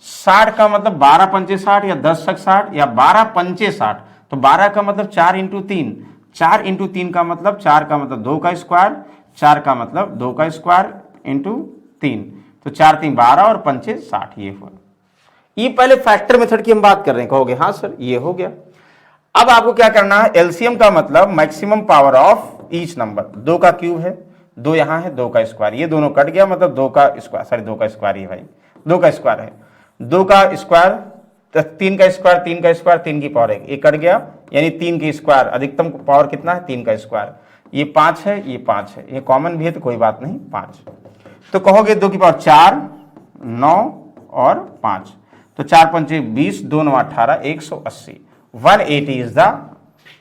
60 का मतलब 12 पंचे 60 या 10 तक 60 या 12 पंचे 60, तो 12 का मतलब 4 इंटू 3, 4 इंटू 3 का मतलब 4 का मतलब 2 का स्क्वायर, 4 का मतलब 2 का स्क्वायर इंटू 3, तो 4 3 12 और पंचे 60, ये हुआ। ये पहले फैक्टर मेथड की हम बात कर रहे हैं, कहोगे हाँ सर ये हो गया। अब आपको क्या करना है, एलसीएम का मतलब maximum power of each number. 2 का क्यूब है, 2 यहां है, 2 का स्क्वायर, ये दोनों कट गया, मतलब 2 का स्क्वायर, सॉरी 2 का स्क्वायर ही भाई, 2 का स्क्वायर है, 2 का स्क्वायर, 3 का स्क्वायर, 3 का स्क्वायर, 3 की पावर 1, ये कट गया, यानी 3 की स्क्वायर, अधिकतम पावर कितना है 3 का स्क्वायर। ये 5 है, ये 5 है, ये कॉमन भी है तो कोई बात नहीं, 5। तो कहोगे 2 की पावर 4, 9 और 5, तो 4 पंचे 20, 2 9 18, 180, 180 is the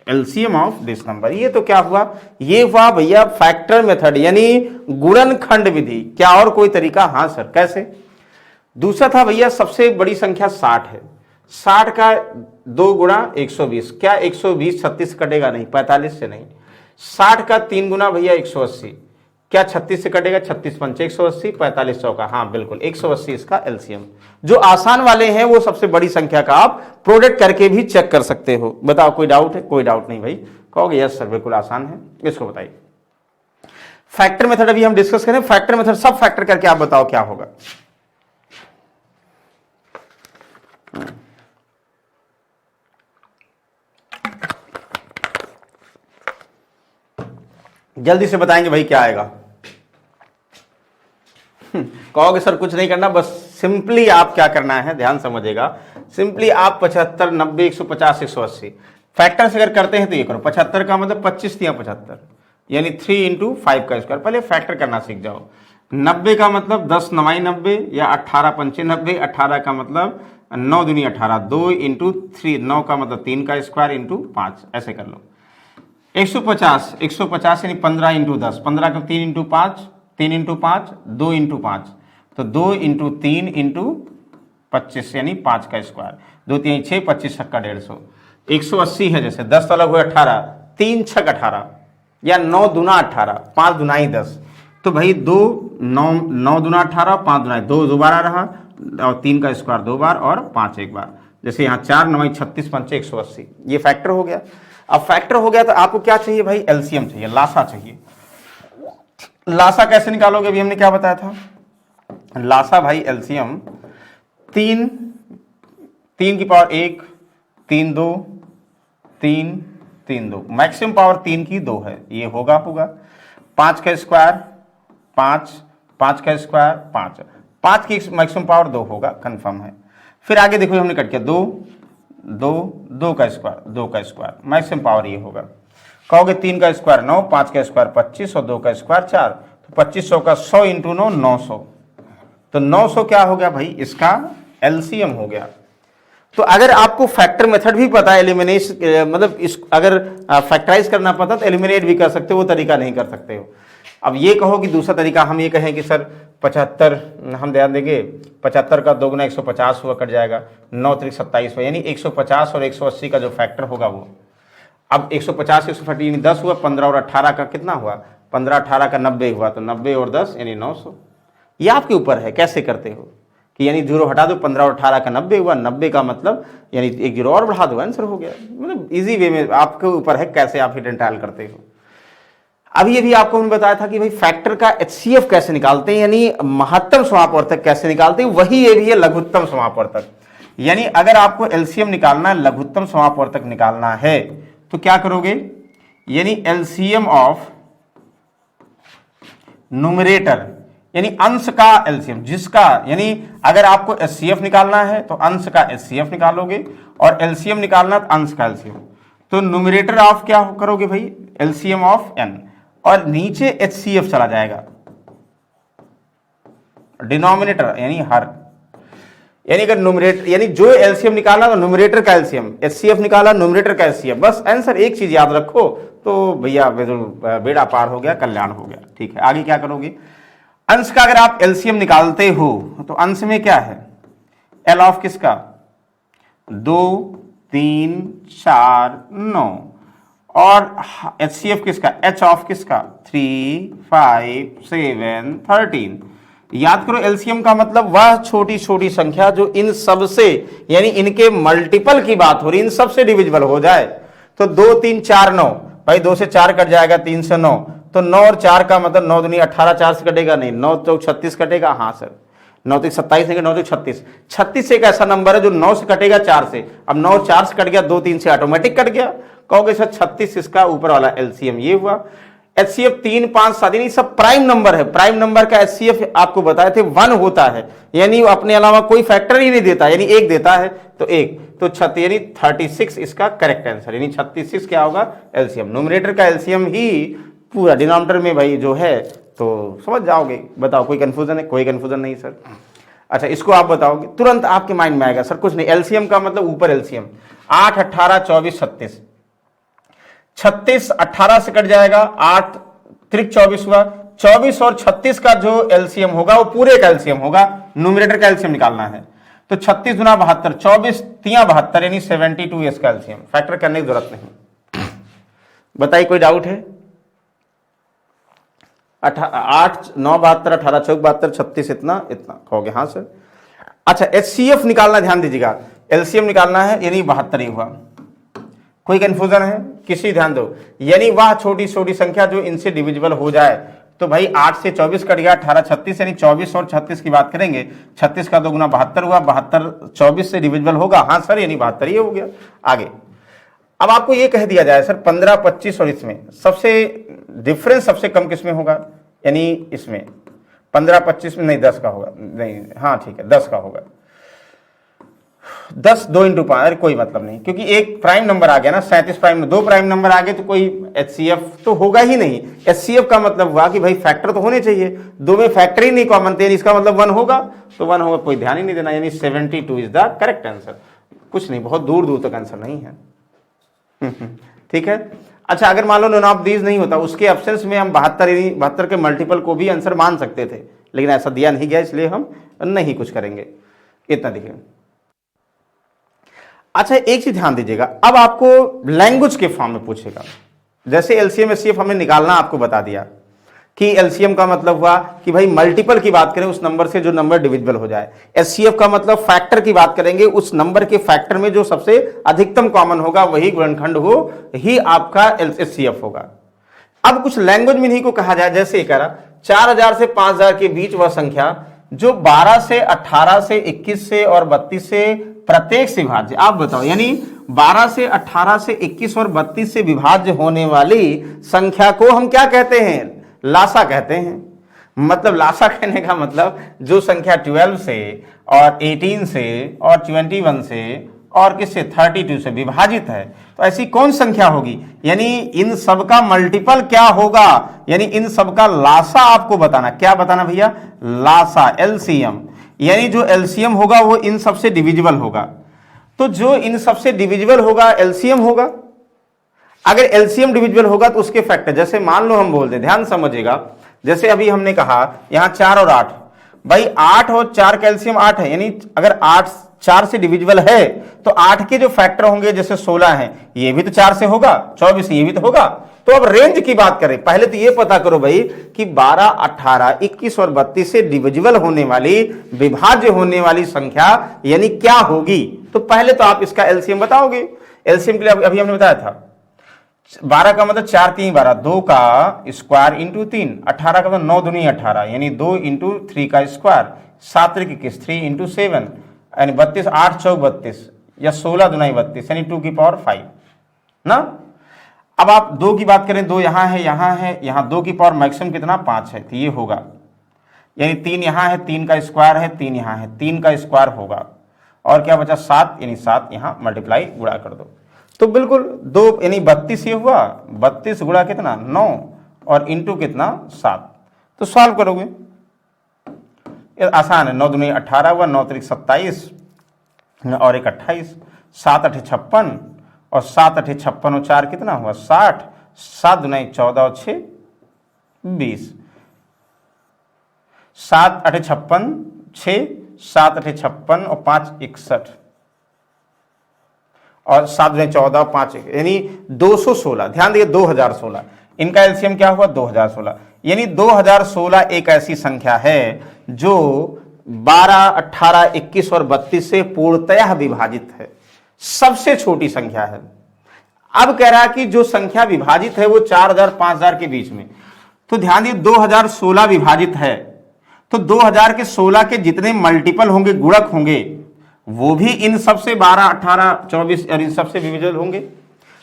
LCM of this number. ये तो क्या हुआ, ये हुआ भैया फैक्टर मेथड, यानी गुणनखंड विधि। क्या और कोई तरीका, हाँ सर कैसे। दूसरा था भैया सबसे बड़ी संख्या 60 है, 60 का 2 गुणा 120, क्या 120 36 कटेगा, नहीं 45 से नहीं। 60 का 3 गुना भैया 180, क्या 36 से कटेगा, 36 पंचे 180, 45 चौका, हाँ बिल्कुल 180 इसका एलसीएम। जो आसान वाले हैं वो सबसे बड़ी संख्या का आप प्रोडक्ट करके भी चेक कर सकते हो। बताओ कोई डाउट है, कोई डाउट नहीं भाई, कहोगे यस सर बिल्कुल आसान है, इसको बताइए। फैक्टर मेथड अभी हम डिस्कस करें, फैक्टर मेथड सब फैक्टर करके आप बताओ क्या होगा। जल्दी से बताएंगे भाई क्या आएगा। कहोगे सर कुछ नहीं करना, बस सिंपली आप क्या करना है, ध्यान समझिएगा। सिंपली आप 75 90 150 180 फैक्टर से अगर करते हैं तो ये करो, 75 का मतलब 25 या 75, यानी 3 इंटू 5 का स्क्वायर। पहले फैक्टर करना सीख जाओ। 90 का मतलब 10 9 90 या 18 पंचे 90, 18 का मतलब 9 दूनी 18, 2 इंटू 3, 9 का मतलब 3 का स्क्वायर इंटू 5, ऐसे कर लो। 150 यानी 15 इंटू 10, 15 का 3 इंटू 5, 3 इंटू 5, 2 इंटू 5, तो 2 इंटू 3 इंटू 25 यानी 5 का स्क्वायर, 2 3 6 25 छक्का 150, 180 है। जैसे 10 अलग हुए 18, 3 छक 18 या 9 दूना 18, 5 दुनाई 10, तो भाई 2 9 दूना 18, 5 दुनाई 2 दो बार रहा, और 3 का स्क्वायर 2 बार और 5 एक बार। जैसे यहाँ 4 9 36 पंचे 180, ये फैक्टर हो गया। अब फैक्टर हो गया तो आपको क्या चाहिए भाई, एलसीएम चाहिए, लासा चाहिए। लासा कैसे निकालोगे, अभी हमने क्या बताया था। लासा भाई एलसीएम 3 की पावर 1 3 2 3 3 2, मैक्सिमम पावर 3 की 2 है, ये होगा 5 का स्क्वायर 5, 5 का स्क्वायर 5, 5 की मैक्सिमम पावर 2 होगा, कंफर्म है। फिर आगे देखो हमने कट किया 2 2 2 का स्क्वायर 2 का स्क्वायर, मैक्सिमम पावर ये होगा। कहोगे 3 का स्क्वायर 9, 5 का स्क्वायर 25 और 2 का स्क्वायर 4, तो 2500 का 100 इंटू 9 900, तो 900 क्या हो गया भाई, इसका एलसीएम हो गया। तो अगर आपको फैक्टर मेथड भी पता है, एलिमिनेशन मतलब इस अगर फैक्टराइज करना पता तो एलिमिनेट भी कर सकते हो, वो तरीका नहीं कर सकते हो। अब ये कहो कि दूसरा तरीका हम ये कहें कि सर 75, हम ध्यान देंगे 75 का 2 गुना 150 हुआ, कट जाएगा, 9 त्रिक 27 हुआ, यानी 150 और 180 का जो फैक्टर होगा वो, अब 150 150 यानी 10 हुआ, 15 और 18 का कितना हुआ, 15 18 का 90 हुआ, तो 90 और 10 यानी 900। ये आपके ऊपर है कैसे करते हो, कि यानी जीरो हटा दो, 15 और 18 का 90 हुआ, 90 का मतलब यानी एक जीरो और बढ़ा दो, आंसर हो गया। मतलब इजी वे में आपके ऊपर है कैसे आप हिडन ट्रायल करते हो। अभी ये भी आपको हमने बताया था कि भाई फैक्टर का HCF कैसे निकालते हैं, यानी महत्तम समापवर्तक कैसे निकालते हैं, वही ये भी है लघुत्तम समापवर्तक। यानी अगर आपको LCM निकालना है, लघुत्तम समापवर्तक निकालना है, तो क्या करोगे, यानी LCM ऑफ न्यूमरेटर यानी अंश का LCM, जिसका यानी अगर आपको HCF निकालना है तो अंश का HCF निकालोगे, और LCM निकालना तो अंश का LCM, तो न्यूमरेटर ऑफ क्या करोगे भाई, LCM ऑफ n, और नीचे HCF चला जाएगा, डिनोमिनेटर यानी हर, यानी अगर न्यूमरेटर यानी जो LCM निकाला तो न्यूमरेटर का LCM, HCF निकाला न्यूमरेटर का HCF, बस आंसर। एक चीज याद रखो तो भैया बेड़ा पार हो गया, कल्याण हो गया। ठीक है, आगे क्या करोगे, अंश का अगर आप LCM निकालते हो तो अंश में क्या है, L ऑफ किसका, 2 3 4 9, और HCF किसका, H ऑफ किसका, 3 5 7 13। याद करो LCM का मतलब वह छोटी छोटी संख्या जो इन सब से यानी इनके मल्टीपल की बात हो रही, इन सब से डिविजिबल हो जाए। तो 2 3 4 9, भाई 2 से 4 कट जाएगा, 3 से 9, तो 9 और 4 का मतलब 9 दूनी 18, 4 से कटेगा नहीं, 9 तो 36 कटेगा, हाँ सर 9 तो 27 नहीं, 9 तो 36, 36 एक ऐसा नंबर है जो 9 से कटेगा 4 से, अब 9 4 से कट गया, 2 3 से ऑटोमेटिक कट गया, कहोगे सर 36 इसका ऊपर वाला LCM ये हुआ। HCF 3 5 7 यानी सब प्राइम नंबर है, प्राइम नंबर का HCF आपको बताए थे 1 होता है, यानी अपने अलावा कोई फैक्टर ही नहीं देता, यानी एक देता है तो एक, तो 36 यानी 36 इसका करेक्ट आंसर, यानी 36 क्या होगा LCM। न्यूमरेटर का LCM ही पूरा, डिनोमिनेटर में भाई जो है, तो समझ जाओगे। बताओ कोई कंफ्यूजन है, कोई कंफ्यूजन नहीं सर। अच्छा इसको आप बताओगे, तुरंत आपके माइंड में आएगा सर कुछ नहीं, LCM का मतलब ऊपर LCM, 8 18 24 36, 36 18 से कट जाएगा, 8 त्रिक 24 हुआ, 24 और 36 का जो LCM होगा वो पूरे का LCM होगा, न्यूमरेटर का LCM निकालना है, तो 36 गुना 72, 24 3 72 यानी 72 इसका LCM, फैक्टर करने की जरूरत नहीं। बताइए कोई डाउट है, 8 9 72 18 6 72 36 इतना इतना कहोगे, हाँ सर। अच्छा HCF निकालना, ध्यान दीजिएगा, LCM निकालना है यानी 72 ही हुआ, कोई कंफ्यूजन है किसी, ध्यान दो, यानी वह छोटी छोटी संख्या जो इनसे डिविजिबल हो जाए, तो भाई 8 से 24 कट गया, 18 36 यानी 24 और 36 की बात करेंगे, 36 का 2 गुना 72 हुआ, 72 24 से डिविजिबल होगा, हाँ सर यानी 72 ही हो गया। आगे अब आपको ये कह दिया जाए सर 15 25 और इसमें सबसे डिफरेंस सबसे कम किसमें होगा, यानी इसमें 15 25 में नहीं 10 का होगा, नहीं हाँ ठीक है 10 का होगा, 10 2 इंटू 5, कोई मतलब नहीं, क्योंकि एक प्राइम नंबर आ गया ना, 37 प्राइम, 2 प्राइम नंबर आ गए तो कोई HCF तो होगा ही नहीं। HCF का मतलब हुआ कि भाई फैक्टर तो होने चाहिए, 2 में फैक्टर ही नहीं कॉमन थे, इसका मतलब 1 होगा, तो 1 होगा, कोई ध्यान ही नहीं देना, यानी 72 इज द करेक्ट आंसर। कुछ नहीं, बहुत दूर दूर तक आंसर नहीं है। ठीक है। अच्छा अगर मान लो नॉन ऑफ दीज नहीं होता, उसके एब्सेंस में हम 72 के मल्टीपल को भी आंसर मान सकते थे, लेकिन ऐसा दिया नहीं गया, इसलिए हम नहीं कुछ करेंगे, इतना देखिए। अच्छा एक चीज ध्यान दीजिएगा, अब आपको लैंग्वेज के फॉर्म में पूछेगा, जैसे LCM HCF हमने निकालना आपको बता दिया कि LCM का मतलब हुआ कि भाई मल्टीपल की बात करें उस नंबर से जो नंबर डिविजिबल हो जाए, HCF का मतलब फैक्टर की बात करेंगे उस नंबर के फैक्टर में जो सबसे अधिकतम कॉमन होगा वही गुणनखंड हो ही आपका HCF होगा। अब कुछ लैंग्वेज में नहीं को कहा जाए, जैसे कह रहा 4000 से 5000 के बीच वह संख्या जो 12 से 18 से 21 से और 32 से प्रत्येक से विभाज्य, आप बताओ, यानी 12 से 18 से 21 और 32 से विभाज्य होने वाली संख्या को हम क्या कहते हैं, लासा कहते हैं। मतलब लासा कहने का मतलब जो संख्या 12 से और 18 से और 21 से और किससे 32 से विभाजित है, तो ऐसी कौन संख्या होगी, यानी इन सब का मल्टीपल क्या होगा, यानी इन सब का लासा आपको बताना, क्या बताना भैया, लासा LCM, यानी जो LCM होगा वो इन सब से डिविजिबल होगा। तो जो इन सबसे डिविजिबल होगा एलसीएम होगा। अगर एलसीएम डिविजिबल होगा तो उसके फैक्टर, जैसे मान लो हम बोल दे, ध्यान समझिएगा, जैसे अभी हमने कहा यहां 4 और 8, भाई 8 और 4 का एलसीएम 8 है, यानी अगर 8 4 से डिविजिबल है तो 8 के जो फैक्टर होंगे जैसे 16 है, ये भी तो 4 से होगा, 24 ये भी तो होगा। तो अब रेंज की बात करें, पहले तो ये पता करो भाई कि 12, 18, 21 और 32 से डिविजिबल होने वाली, विभाज्य होने वाली संख्या यानी क्या होगी। तो पहले तो आप इसका एलसीएम बताओगे। एलसीएम के लिए अभी हमने बताया था 12 का मतलब 4 3 12, 2 का स्क्वायर इंटू 3, 18 का मतलब 9 दूनी 18, यानी 2 इंटू 3 का स्क्वायर, 7 3 21, 3 इंटू 7 यानी 32, 8 4 32 या 16 दुनाई 32 यानी 2 की पावर 5 ना। अब आप 2 की बात करें, 2 यहाँ है, यहाँ 2 की पावर मैक्सिमम कितना 5 है, तो ये होगा, यानी 3 यहाँ है, 3 का स्क्वायर है, 3 यहाँ है, 3 का स्क्वायर होगा, और क्या बचा 7, यानी 7 यहाँ मल्टीप्लाई गुणा कर दो, तो बिल्कुल 2 यानी 32 ये हुआ, 32 गुणा कितना 9 और इंटू कितना 7, तो सॉल्व करोगे, आसान है। 9 दूनी 18 हुआ, 9 3 27 और 1 28, 7 8 56 और 7 8 56 और 4 कितना हुआ 60, 7 दूनी 14 और 6 20, 7 8 56 6, 7 8 56 और 5 61 और 7 दूनी 14 5 यानी 216। ध्यान दिए 2016, इनका एलसीएम क्या हुआ 2016, यानी 2016 एक ऐसी संख्या है जो 12, 18, 21 और 32 से पूर्णतः विभाजित है, सबसे छोटी संख्या है। अब कह रहा है कि जो संख्या विभाजित है वो 4000 5000 के बीच में, तो ध्यान दिए 2016 विभाजित है, तो 2000 के 16 के जितने मल्टीपल होंगे, गुणक होंगे, वो भी इन सबसे 12, 18, 24 और इन सबसे डिविजिबल होंगे।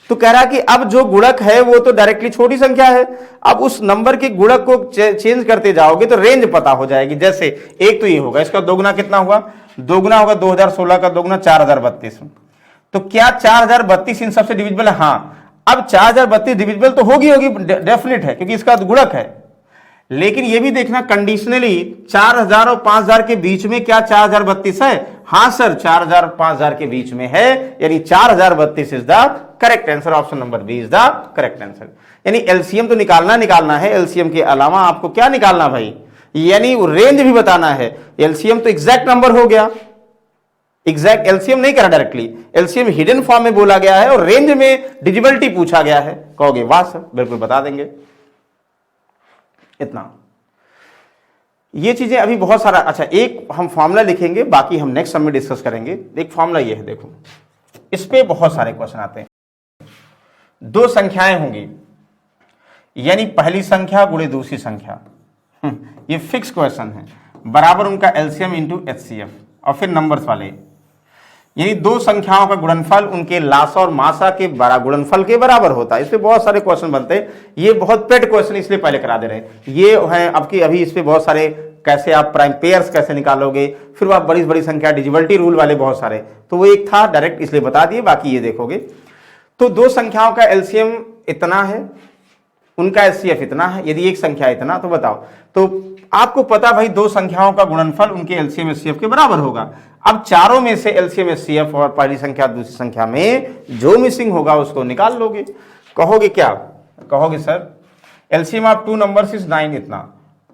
तो कह रहा है कि अब जो गुणक है वो तो डायरेक्टली छोटी संख्या है, अब उस नंबर के गुणक को चेंज करते जाओगे तो रेंज पता हो जाएगी। जैसे एक तो ये होगा, इसका दोगुना कितना हुआ, दोगुना होगा 2016 का दोगुना 4032, तो क्या 4032 इन सबसे डिविजिबल है? हाँ, अब 4032 डिविजिबल तो होगी डेफिनेट है, क्योंकि इसका गुणक है। लेकिन यह भी देखना कंडीशनली 4000 और 5000 के बीच में क्या 4032 है? हां सर, 4000 और 5000 के बीच में है, यानी 4032 is the correct answer. Option number B is the correct answer. यानी एलसीएम तो निकालना है, एलसीएम के अलावा आपको क्या निकालना भाई, यानी रेंज भी बताना है। एलसीएम तो एग्जैक्ट नंबर हो गया, एग्जैक्ट एलसीएम नहीं करा डायरेक्टली, एलसीएम हिडन फॉर्म में बोला गया है और रेंज में डिविजिबिलिटी पूछा गया है। कहोगे वाह सर, बिल्कुल बता देंगे। इतना ये चीजें अभी बहुत सारा, अच्छा एक हम फॉर्मूला लिखेंगे, बाकी हम नेक्स्ट समय डिस्कस करेंगे। एक फॉर्मूला ये है, देखो इस पे बहुत सारे क्वेश्चन आते हैं। दो संख्याएं होंगी, यानी पहली संख्या गुणे दूसरी संख्या, ये फिक्स क्वेश्चन है, बराबर उनका एलसीएम इंटू एचसीएफ, और फिर नंबर्स वाले, यानी दो संख्याओं का गुणनफल उनके लासा और मासा के गुणनफल के बराबर होता है। इस पे बहुत सारे क्वेश्चन बनते हैं, ये बहुत पेड क्वेश्चन इसलिए पहले करा दे रहे हैं। ये है आपकी अभी इस पे बहुत सारे, कैसे आप प्राइम पेयर्स कैसे निकालोगे, फिर आप बड़ी बड़ी संख्या, डिजिबिलिटी रूल वाले बहुत सारे, तो वो एक था डायरेक्ट इसलिए बता दिए, बाकी ये देखोगे। तो दो संख्याओं का एलसीएम इतना है, उनका एचसीएफ इतना है, यदि एक संख्या इतना, तो बताओ, तो आपको पता भाई दो संख्याओं का गुणनफल उनके एलसीएम एचसीएफ के बराबर होगा। अब चारों में से एलसीएम एचसीएफ और पहली संख्या दूसरी संख्या में जो मिसिंग होगा उसको निकाल लोगे। कहोगे क्या, कहोगे sir LCM of two numbers is 9 इतना,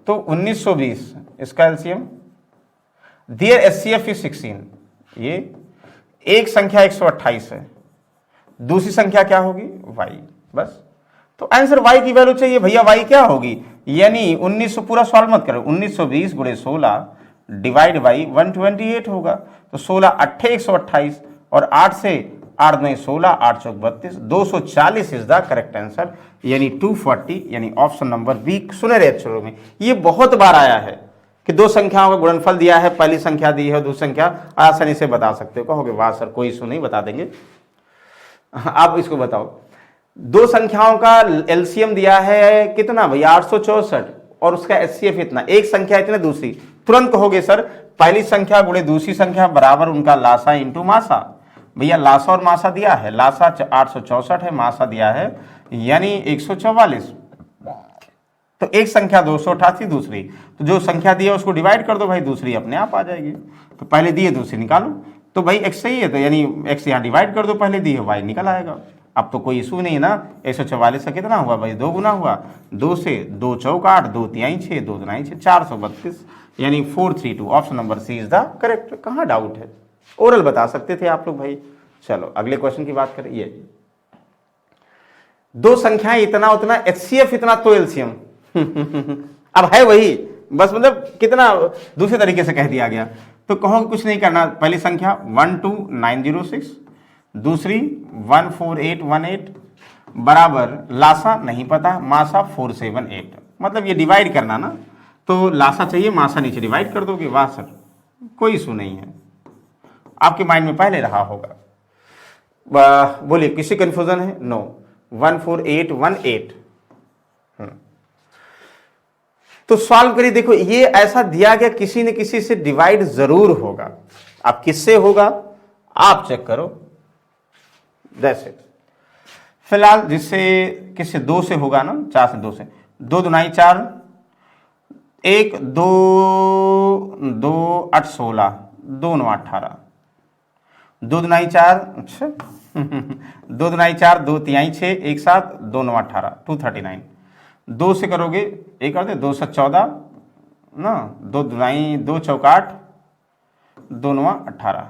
तो 1920 इसका एलसीएम, देयर एचसीएफ इज 16, ये एक संख्या 128 है, दूसरी संख्या क्या होगी y, बस। तो आंसर y की वैल्यू चाहिए भैया, y क्या होगी, यानी 1900, पूरा सॉल्व मत करो, 1920 गुणे 16 डिवाइड बाई 128 होगा, तो 16 8 128 और 8 से 8 नहीं 16, 8 चौक 32, 240 इज द करेक्ट आंसर, यानी 240, यानी ऑप्शन नंबर बी सुनहरे अक्षरों में। ये बहुत बार आया है कि दो संख्याओं का गुणनफल दिया है, पहली संख्या दी है, दूसरी संख्या, आसानी से बता सकते हो। कहोगे वाह सर कोई इशू नहीं, बता देंगे। आप इसको बताओ, दो संख्याओं का एलसीएम दिया है कितना भैया 864 और उसका एचसीएफ इतना, एक संख्या इतने दूसरी, तुरंत कहोगे सर पहली संख्या गुणे दूसरी संख्या बराबर उनका लासा इंटू मासा। भैया लासा और मासा दिया है, लासा 864 है, मासा दिया है यानी 144, तो एक संख्या 288, दूसरी, तो जो संख्या दी है उसको डिवाइड कर दो भाई, दूसरी अपने आप आ जाएगी। तो पहले दिए दूसरी निकालो, तो भाई x सही है, तो यानी x यहाँ डिवाइड कर दो, पहले दी है y निकल आएगा। अब तो कोई इशू नहीं है ना। 144 का कितना हुआ भाई, 2 गुना हुआ, 2 से 2 चौक 8, 2 तिहाई 6, 2 दुनाई 6, 432, यानी 432। Option number C is the correct. कहाँ डाउट है, ओरल बता सकते थे आप लोग भाई। चलो अगले क्वेश्चन की बात करें। ये दो संख्याएं इतना उतना, HCF इतना तो LCM अब है वही, बस मतलब कितना दूसरे तरीके से कह दिया गया। तो कहो कुछ नहीं करना, पहली संख्या 12906, दूसरी 14818, बराबर लासा नहीं पता, मासा 478। मतलब ये डिवाइड करना ना, तो लासा चाहिए, मासा नीचे डिवाइड कर दोगे। वाह सर, कोई इशू नहीं है, आपके माइंड में पहले रहा होगा। बोलिए किसी कंफ्यूजन है? नो। 14818। तो सॉल्व करिए। देखो ये ऐसा दिया गया, किसी न किसी से डिवाइड जरूर होगा। अब किससे होगा आप चेक करो। जैसे फिलहाल जिससे किससे, 2 से होगा ना, 4 से 2 से, 2 दुनाई 4, 1 2 2 8 16, 2 9 18, 2 दुनाई 4, अच्छा 2 दुनाई 4, 2 तिहाई 6, 1 7, 2 9 18, 239। 2 से करोगे, एक करते 2 7 14 ना, 2 दुनाई 2 चौक 8, 2 9 18।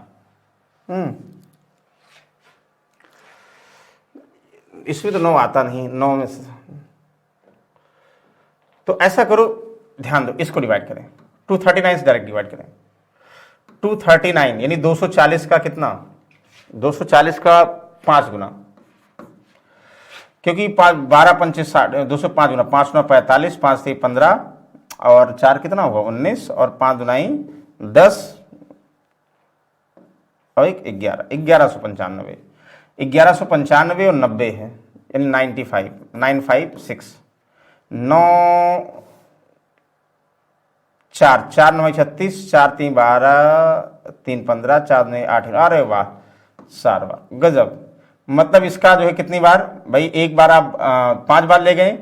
इसमें तो 9 आता नहीं, 9 में से। तो ऐसा करो, ध्यान दो, इसको डिवाइड करें, 239 से डायरेक्ट डिवाइड करें। 239 यानी 240 का कितना, 240 का 5 गुना, क्योंकि 12 पंचे 60, 205 गुना, 5 गुना 45, 5 से 15 और 4 कितना होगा 19, और 5 दुनाई 10 और 1 11, 1195। 1195 और 90 है, यानी 95, 956, 9 4 4 9 36, 4 3 12, 3 15, 4 9 8। अरे वाह, 4 बार, गजब। मतलब इसका जो है कितनी बार भाई, एक बार आप 5 बार ले गए,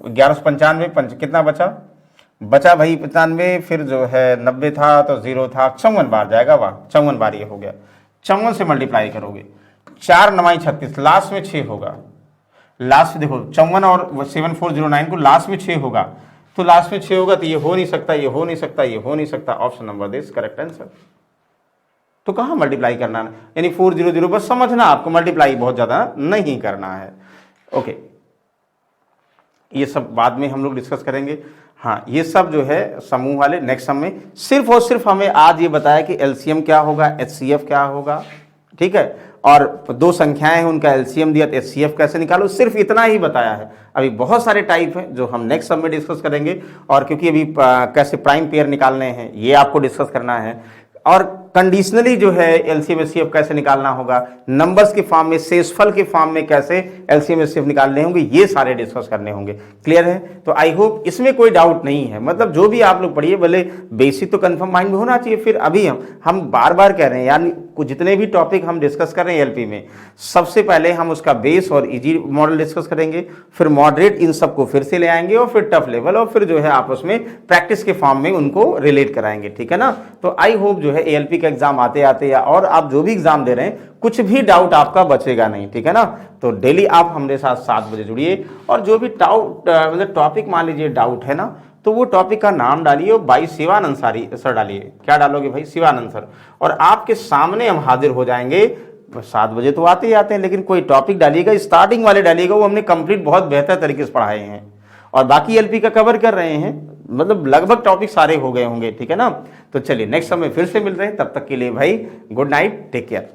1195 कितना बचा भाई 95, फिर जो है 90 था तो 0 था, 54 बार जाएगा। वाह, 54 बार ये हो गया। 54 से मल्टीप्लाई करोगे, 4 9 36, लास्ट में 6 होगा। लास्ट देखो 54 और 7409 को लास्ट में 6 होगा, तो लास्ट में 6 होगा, तो ये हो नहीं सकता, ये हो नहीं सकता, ये हो नहीं सकता। Option number this correct answer. तो कहाँ मल्टीप्लाई करना है, यानी 400, बस समझना, आपको मल्टीप्लाई बहुत ज्यादा नहीं करना है। ओके, ये सब बाद में हम लोग डिस्कस करेंगे। हाँ, ये सब जो है समूह वाले नेक्स्ट सम में। सिर्फ और सिर्फ हमें आज ये बताया कि LCM क्या होगा, HCF क्या होगा, ठीक है, और 2 संख्याएं हैं उनका LCM दिया, तो HCF कैसे निकालो, सिर्फ इतना ही बताया है। अभी बहुत सारे टाइप हैं जो हम नेक्स्ट सम में डिस्कस करेंगे, और क्योंकि अभी कैसे प्राइम पेयर निकालने हैं ये आपको डिस्कस करना है, और कंडीशनली जो है LCM HCF कैसे निकालना होगा, नंबर्स के फॉर्म में, शेषफल के फॉर्म में कैसे LCM HCF निकालने होंगे, ये सारे डिस्कस करने होंगे। क्लियर है? तो आई होप इसमें कोई डाउट नहीं है। मतलब जो भी आप लोग पढ़िए, भले बेसिक तो कंफर्म माइंड में होना चाहिए। फिर अभी हम बार बार कह रहे हैं, यानी जितने भी टॉपिक हम डिस्कस कर रहे हैं LP में, सबसे पहले हम उसका बेस और इजी मॉडल डिस्कस करेंगे, फिर मॉडरेट इन सबको फिर से ले आएंगे, और फिर टफ लेवल, और फिर जो है आपस में प्रैक्टिस के फॉर्म में उनको रिलेट कराएंगे। ठीक है ना? तो आई होप जो है ALP का एग्जाम आते आते, या और आप जो भी एग्जाम दे रहे हैं, कुछ भी डाउट आपका बचेगा नहीं। ठीक है ना? तो डेली आप हमारे साथ 7 बजे जुड़िए, और जो भी डाउट मतलब टॉपिक मान लीजिए डाउट है ना, तो वो टॉपिक का नाम डालिए, और भाई शिवानंद सर डालिए। क्या डालोगे भाई? शिवानंद सर। और आपके सामने हम हाजिर हो जाएंगे। 7 बजे तो आते ही आते हैं, लेकिन कोई टॉपिक डालिएगा, स्टार्टिंग वाले डालिएगा, वो हमने कंप्लीट बहुत बेहतर तरीके से पढ़ाए हैं, और बाकी LP का कवर कर रहे हैं, मतलब लगभग टॉपिक सारे हो गए होंगे। ठीक है ना? तो चलिए नेक्स्ट समय फिर से मिल रहे हैं, तब तक के लिए भाई गुड नाइट, टेक केयर।